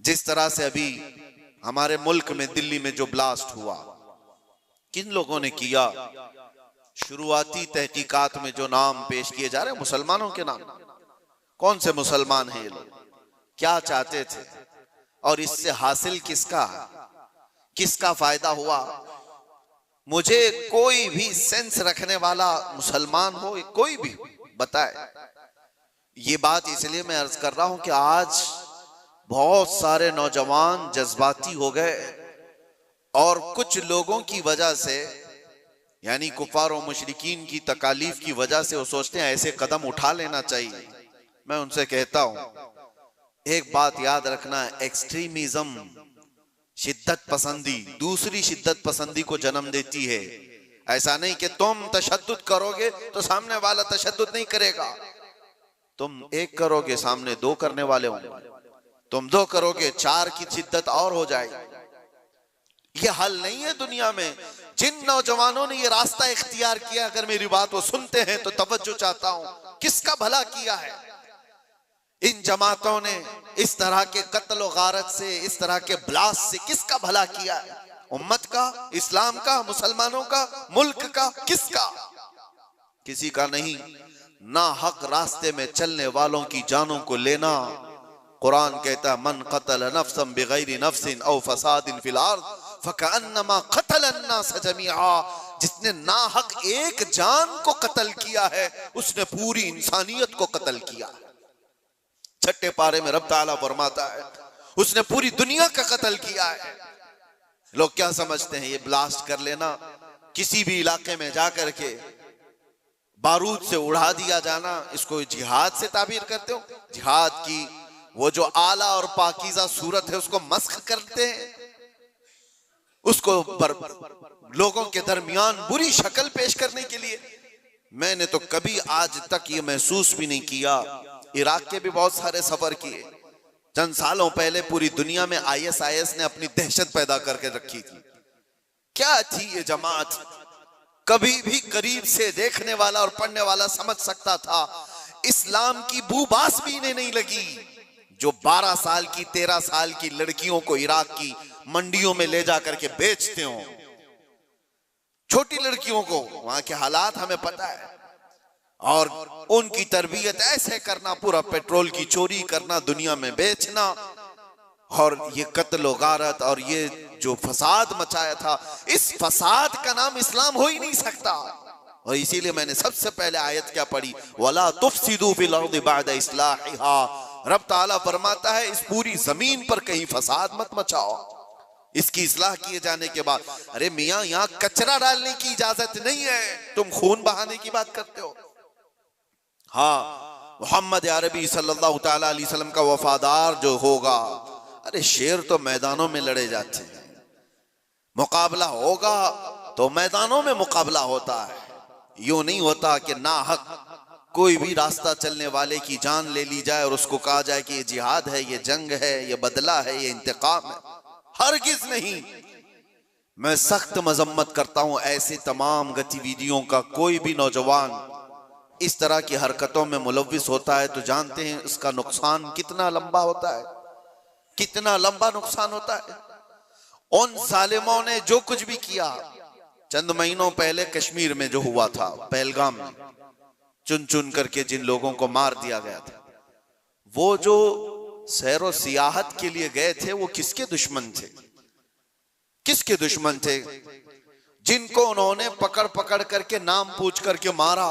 जिस तरह से अभी हमारे मुल्क में दिल्ली में जो ब्लास्ट हुआ, किन लोगों ने किया? शुरुआती तहकीकात में जो नाम पेश किए जा रहे हैं मुसलमानों के नाम। कौन से मुसलमान हैं ये लोग? क्या चाहते थे? और इससे हासिल किसका फायदा हुआ? मुझे कोई भी सेंस रखने वाला मुसलमान हो, कोई भी बताए। ये बात इसलिए मैं अर्ज कर रहा हूं कि आज बहुत सारे नौजवान जज्बाती हो गए और कुछ लोगों की वजह से, यानी कुफार और मुशरिकीन की तकालीफ की वजह से, वो सोचते हैं ऐसे कदम उठा लेना चाहिए। मैं उनसे कहता हूं एक बात याद रखना, एक्सट्रीमिज्म, शिद्दत पसंदी, दूसरी शिद्दत पसंदी को जन्म देती है। ऐसा नहीं कि तुम तशद्दुद करोगे तो सामने वाला तशद्दुद नहीं करेगा। तुम एक करोगे, सामने दो करने वाले होंगे। तुम दो करोगे, चार की शिद्दत और हो जाएगी। ये हल नहीं है दुनिया में। जिन नौजवानों ने ये रास्ता इख्तियार किया, अगर मेरी बात वो सुनते हैं तो तवज्जो चाहता हूं, किसका भला किया है? इन जमातों ने इस तरह के कत्ल और गारत से, इस तरह के ब्लास्ट से किसका भला किया है? उम्मत का, इस्लाम का, मुसलमानों का, मुल्क का, किसका? किसी का नहीं। ना हक रास्ते में चलने वालों की जानों को लेना। कुरान कहता है मन क़तल नफ्सन बिगैरि नफ्सिन औ फसादिन फिल अर्द फकअन्नमा क़तल अन्नास जमीआ। जिसने ना हक एक जान को कत्ल किया है, उसने पूरी इंसानियत को कत्ल किया। छठे पारे में रब ताला फरमाता है उसने पूरी दुनिया का कत्ल किया है। लोग क्या समझते हैं? ये ब्लास्ट कर लेना, किसी भी इलाके में जाकर के बारूद से उड़ा दिया जाना, इसको जिहाद से ताबीर करते हो? जिहाद की वो जो आला और पाकीज़ा सूरत है उसको मस्ख करते हैं, उसको लोगों के दरमियान बुरी शक्ल पेश करने के लिए। मैंने तो कभी आज तक ये महसूस भी नहीं किया। इराक के भी बहुत सारे सफर किए। चंद सालों पहले पूरी दुनिया में ISIS ने अपनी दहशत पैदा करके रखी थी। क्या थी ये जमात? कभी भी करीब से देखने वाला और पढ़ने वाला समझ सकता था इस्लाम की बूबास भी इन्हें नहीं लगी। जो 12 साल की, 13 साल की लड़कियों को इराक की मंडियों में ले जाकर के बेचते हो, छोटी लड़कियों को, वहां के हालात हमें पता है, और उनकी तरबियत ऐसे करना, पूरा पेट्रोल की चोरी करना, दुनिया में बेचना, और ये कत्ल गारत और ये जो फसाद मचाया था, इस फसाद का नाम इस्लाम हो ही नहीं सकता। और इसीलिए मैंने सबसे पहले आयत क्या पढ़ी, वला तुफसिदू फिल अर्दि बअद इस्लाहिहा। रब ताला फरमाता है इस पूरी जमीन पर कहीं फसाद मत मचाओ, इसकी इस्लाह किए जाने के बाद। अरे मियां, यहां कचरा डालने की इजाजत नहीं है, तुम खून बहाने की बात करते हो। हाँ, मोहम्मद अरबी सल्लल्लाहु तआला अलैहि वसल्लम का वफादार जो होगा, अरे शेर तो मैदानों में लड़े जाते हैं, मुकाबला होगा तो मैदानों में मुकाबला होता है। यूं नहीं होता कि ना हक कोई भी रास्ता चलने वाले की जान ले ली जाए और उसको कहा जाए कि ये जिहाद है, ये जंग है, ये बदला है, ये इंतकाम है। हरगिज नहीं। मैं सख्त मजम्मत करता हूं ऐसे तमाम गतिविधियों का। कोई भी नौजवान इस तरह की हरकतों में मुलव्विस होता है तो जानते हैं इसका नुकसान कितना लंबा होता है, कितना लंबा नुकसान होता है। उन जालिमों ने जो कुछ भी किया, चंद महीनों पहले कश्मीर में जो हुआ था, पहलगाम में चुन चुन करके जिन लोगों को मार दिया गया था, वो जो सैरो सियाहत के लिए गए थे, वो किसके दुश्मन थे? किसके दुश्मन थे? जिनको उन्होंने पकड़ पकड़ करके नाम पूछ करके मारा,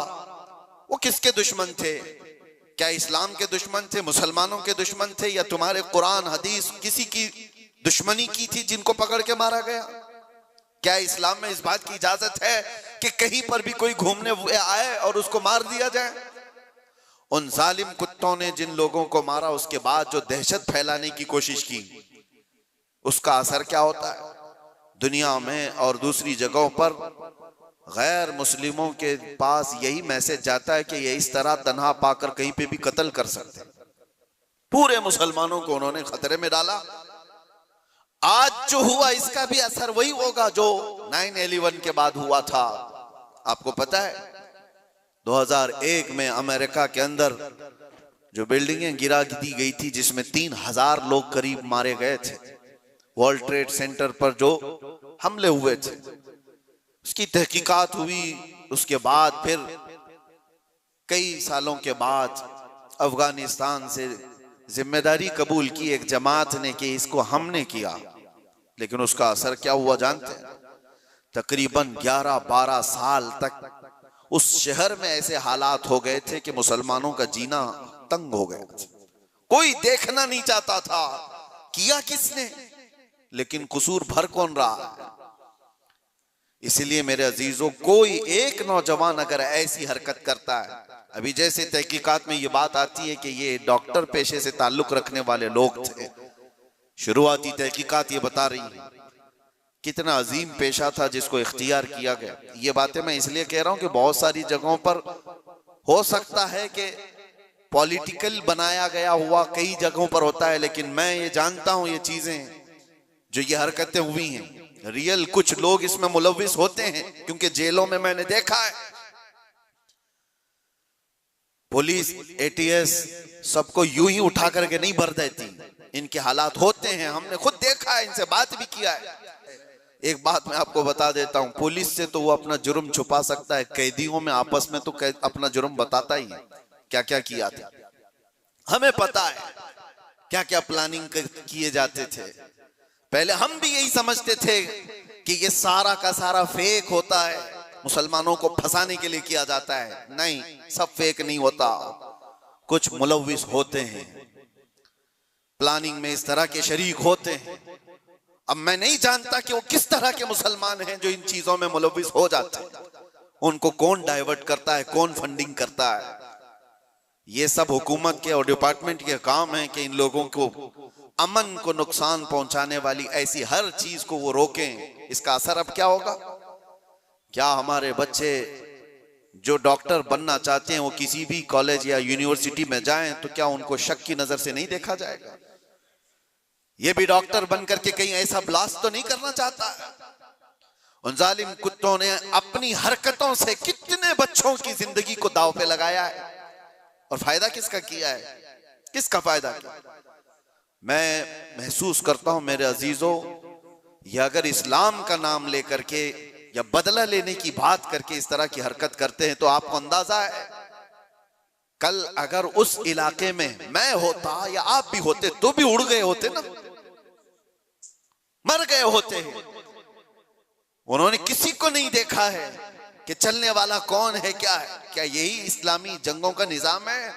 वो किसके दुश्मन थे? क्या इस्लाम के दुश्मन थे, मुसलमानों के दुश्मन थे, या तुम्हारे कुरान हदीस किसी की दुश्मनी की थी जिनको पकड़ के मारा गया? क्या इस्लाम में इस बात की इजाजत है कि कहीं पर भी कोई घूमने आए और उसको मार दिया जाए? उन जालिम कुत्तों ने जिन लोगों को मारा, उसके बाद जो दहशत फैलाने की कोशिश की, उसका असर क्या होता है दुनिया में और दूसरी जगहों पर? गैर मुस्लिमों के पास यही मैसेज जाता है कि ये इस तरह तन्हा पाकर कहीं पे भी कत्ल कर सकते हैं। पूरे मुसलमानों को उन्होंने खतरे में डाला। आज जो हुआ इसका भी असर वही होगा जो 9/11 के बाद हुआ था। आपको पता है 2001 में अमेरिका के अंदर जो बिल्डिंगें गिरा दी गई थी जिसमें 3000 लोग करीब मारे गए थे, वर्ल्ड ट्रेड सेंटर पर जो हमले हुए थे, उसकी तहकीकात हुई। उसके बाद फिर कई सालों के बाद अफगानिस्तान से जिम्मेदारी कबूल की एक जमात ने कि इसको हमने किया, लेकिन उसका असर क्या हुआ जानते हैं? तकरीबन 11-12 साल तक उस शहर में ऐसे हालात हो गए थे कि मुसलमानों का जीना तंग हो गया था। कोई देखना नहीं चाहता था किया किसने, लेकिन कसूर भर कौन रहा है। इसलिए मेरे अजीजों, कोई एक नौजवान अगर ऐसी हरकत करता है, अभी जैसे तहकीकात में ये बात आती है कि ये डॉक्टर पेशे से ताल्लुक रखने वाले लोग थे, शुरुआती तहकीकात ये बता रही है कितना अजीम पेशा था जिसको इख्तियार किया गया। ये बातें मैं इसलिए कह रहा हूं कि बहुत सारी जगहों पर हो सकता है कि पॉलिटिकल बनाया गया हुआ कई जगहों पर होता है, लेकिन मैं ये जानता हूं ये चीजें जो ये हरकतें हुई हैं, रियल कुछ लोग इसमें मुलव्विस होते हैं, क्योंकि जेलों में मैंने देखा है पुलिस एटीएस सबको यूं ही उठा करके नहीं भर देती, इनके हालात होते हैं, हमने खुद देखा है, इनसे बात भी किया है। एक बात मैं आपको बता देता हूं, पुलिस से तो वो अपना जुर्म छुपा सकता है, कैदियों में आपस में तो अपना जुर्म बताता ही है क्या क्या किया था। हमें पता है क्या क्या प्लानिंग किए जाते थे। पहले हम भी यही समझते थे कि ये सारा का सारा फेक होता है, मुसलमानों को फंसाने के लिए किया जाता है। नहीं, सब फेक नहीं होता, कुछ मुलव्विस होते हैं, प्लानिंग में इस तरह के शरीक होते हैं। अब मैं नहीं जानता कि वो किस तरह के मुसलमान हैं जो इन चीजों में मुलव्विस हो जाते हैं, उनको कौन डाइवर्ट करता है, कौन फंडिंग करता है। ये सब हुकूमत के और डिपार्टमेंट के काम है कि इन लोगों को अमन को नुकसान पहुंचाने वाली ऐसी हर चीज को वो रोकें। इसका असर अब क्या होगा? क्या हमारे बच्चे जो डॉक्टर बनना चाहते हैं वो किसी भी कॉलेज या यूनिवर्सिटी में जाएं तो क्या उनको शक की नजर से नहीं देखा जाएगा? ये भी डॉक्टर बनकर के कहीं ऐसा ब्लास्ट तो नहीं करना चाहता है? उन जालिम कुत्तों ने अपनी हरकतों से कितने बच्चों की जिंदगी को दांव पे लगाया है, और फायदा किसका किया है? किसका फायदा किया? मैं महसूस करता हूं मेरे अजीजों, ये अगर इस्लाम का नाम लेकर के या बदला लेने की बात करके इस तरह की हरकत करते हैं तो आपको अंदाजा है कल अगर उस इलाके में मैं होता या आप भी होते तो भी उड़ गए होते ना, मर गए होते हैं। उन्होंने किसी को नहीं देखा है कि चलने वाला कौन है, क्या है। क्या यही इस्लामी जंगों का निजाम है?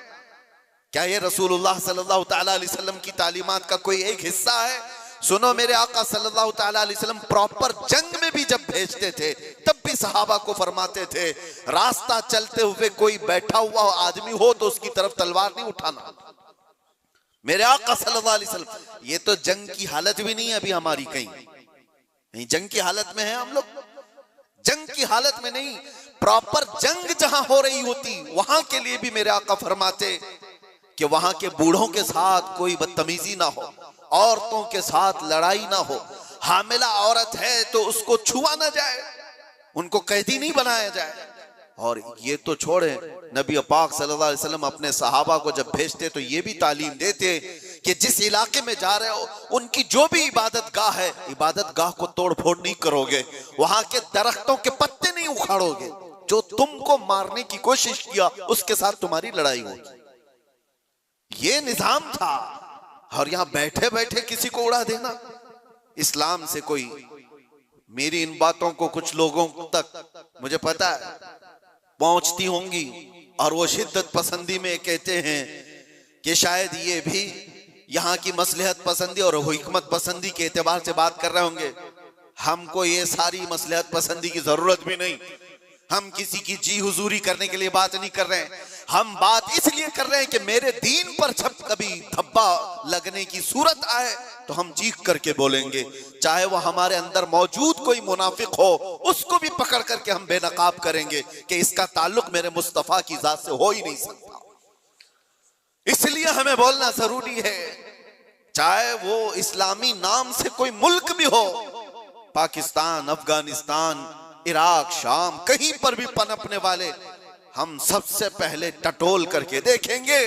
क्या ये रसूलुल्लाह सल्लल्लाहु तआला अलैहि वसल्लम की तालीमात का कोई एक हिस्सा है? सुनो, मेरे आका सल्लल्लाहु तआला अलैहि वसल्लम प्रॉपर जंग में भी जब भेजते थे तब भी सहाबा को फरमाते थे, रास्ता चलते हुए कोई बैठा हुआ आदमी हो तो उसकी तरफ तलवार नहीं उठाना। मेरे आका सल्लल्लाहु अलैहि वसल्लम, ये तो जंग की हालत भी नहीं है अभी हमारी, कहीं जंग की हालत में है हम लोग? जंग की हालत में नहीं, प्रॉपर जंग जहां हो रही होती वहां के लिए भी मेरे आका फरमाते कि वहां के बूढ़ों के साथ कोई बदतमीजी ना हो, औरतों के साथ लड़ाई ना हो, हामिला औरत है तो उसको छुआ ना जाए, उनको कैदी नहीं बनाया जाए। और ये तो छोड़े, नबी पाक सल्लल्लाहु अलैहि वसल्लम अपने सहाबा को जब भेजते तो ये भी तालीम देते कि जिस इलाके में जा रहे हो उनकी जो भी इबादत गाह है, इबादत गाह को तोड़ फोड़ नहीं करोगे, वहां के दरख्तों के पत्ते नहीं उखाड़ोगे, जो तुमको मारने की कोशिश किया उसके साथ तुम्हारी लड़ाई होगी। ये निजाम था। और यहां बैठे बैठे किसी को उड़ा देना, इस्लाम से कोई, मेरी इन बातों को कुछ लोगों तक मुझे पता है पहुंचती होंगी और वो शिद्दत पसंदी में कहते हैं कि शायद ये भी यहाँ की मसलहत पसंदी और हिकमत पसंदी के एतबार से बात कर रहे होंगे। हमको ये सारी मसलहत पसंदी की जरूरत भी नहीं, हम किसी की जी हुजूरी करने के लिए बात नहीं कर रहे हैं। हम बात इसलिए कर रहे हैं कि मेरे दीन पर जब कभी धब्बा लगने की सूरत आए तो हम चीख करके बोलेंगे, चाहे वो हमारे अंदर मौजूद कोई मुनाफिक हो उसको भी पकड़ करके हम बेनकाब करेंगे कि इसका ताल्लुक मेरे मुस्तफा की जात से हो ही नहीं सकता। इसलिए हमें बोलना जरूरी है, चाहे वो इस्लामी नाम से कोई मुल्क भी हो, पाकिस्तान, अफगानिस्तान, इराक, शाम, कहीं पर भी पनपने वाले, हम सबसे पहले टटोल करके देखेंगे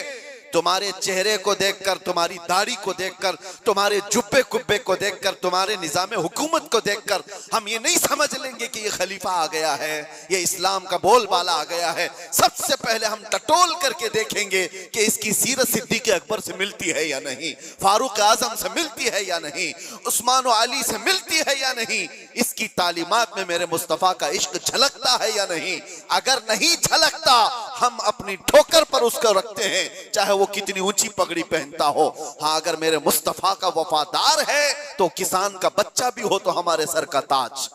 तुम्हारे चेहरे को देखकर, तुम्हारी दाढ़ी को देखकर, तुम्हारे जुब्बे कुब्बे को देखकर, तुम्हारे निजाम हुकूमत को देखकर हम ये नहीं समझ लेंगे कि ये खलीफा आ गया है, ये इस्लाम का बोलबाला आ गया है। सबसे पहले हम टटोल करके देखेंगे कि इसकी सीरत सिद्दीक़ अकबर से मिलती है या नहीं, फारूक आजम से मिलती है या नहीं, उस्मान और अली से मिलती है या नहीं, इसकी तालीमात में मेरे मुस्तफ़ा का इश्क झलकता है या नहीं। अगर नहीं झलकता हम अपनी ठोकर पर उसको रखते हैं, चाहे वो कितनी ऊंची पगड़ी पहनता हो। हाँ, अगर मेरे मुस्तफ़ा का वफादार है तो किसान का बच्चा भी हो तो हमारे सर का ताज।